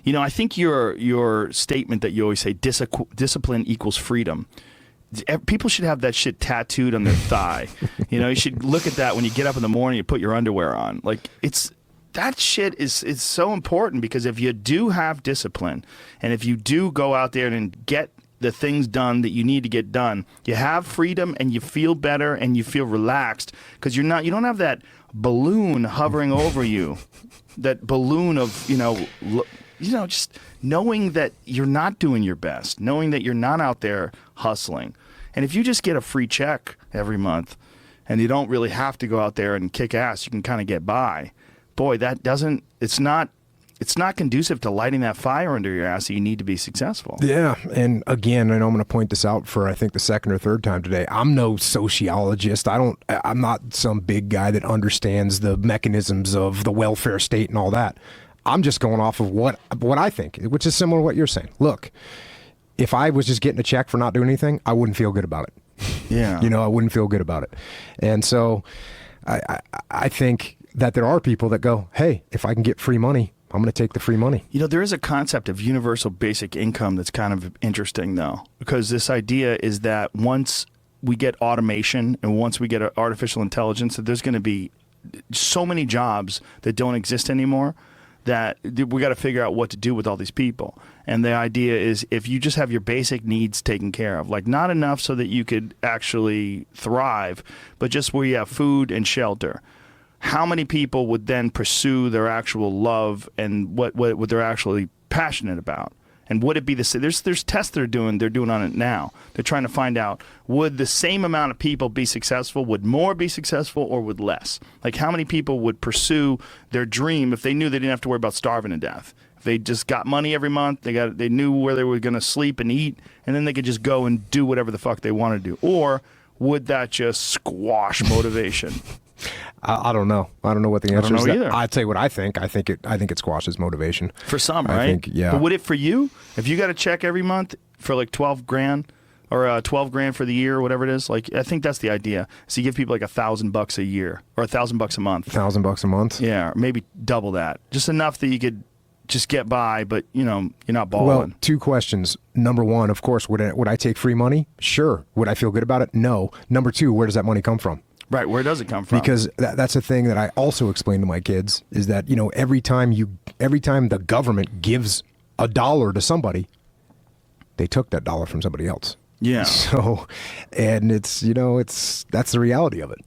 You know, I think your statement that you always say, discipline equals freedom. People should have that shit tattooed on their thigh. You know, you should look at that when you get up in the morning, you put your underwear on. Like, that shit is so important, because if you do have discipline, and if you do go out there and get the things done that you need to get done, you have freedom and you feel better and you feel relaxed, because you don't have that balloon hovering over you, that balloon of, just knowing that you're not doing your best, knowing that you're not out there hustling. And if you just get a free check every month and you don't really have to go out there and kick ass, you can kind of get by. Boy, it's not conducive to lighting that fire under your ass that you need to be successful. Yeah, and again, I know I'm going to point this out for, I think, the second or third time today. I'm no sociologist. I'm not some big guy that understands the mechanisms of the welfare state and all that. I'm just going off of what I think, which is similar to what you're saying. Look, if I was just getting a check for not doing anything, I wouldn't feel good about it. Yeah. I wouldn't feel good about it. And so I think that there are people that go, hey, if I can get free money, I'm going to take the free money. There is a concept of universal basic income that's kind of interesting, though, because this idea is that once we get automation and once we get artificial intelligence, that there's going to be so many jobs that don't exist anymore, that we got to figure out what to do with all these people. And the idea is, if you just have your basic needs taken care of, like not enough so that you could actually thrive, but just where you have food and shelter, how many people would then pursue their actual love and what they're actually passionate about? And would it be the same? There's tests they're doing on it now. They're trying to find out, would the same amount of people be successful? Would more be successful, or would less? Like, how many people would pursue their dream if they knew they didn't have to worry about starving to death? If they just got money every month, they knew where they were going to sleep and eat, and then they could just go and do whatever the fuck they want to do. Or would that just squash motivation? I don't know. I don't know what the answer is. Either. I'd say what I think. I think it squashes motivation. For some, right? I think, yeah. But would it for you? If you got a check every month for like 12 grand or 12 grand for the year or whatever it is, like, I think that's the idea. So you give people like $1,000 a year or $1,000 a month. $1,000 a month? Yeah, or maybe double that. Just enough that you could just get by, but you're not balling. Well, two questions. Number one, of course, would I take free money? Sure. Would I feel good about it? No. Number two, where does that money come from? Right, where does it come from? Because that's a thing that I also explain to my kids, is that, every time the government gives $1 to somebody, they took that dollar from somebody else. Yeah. So, and it's that's the reality of it.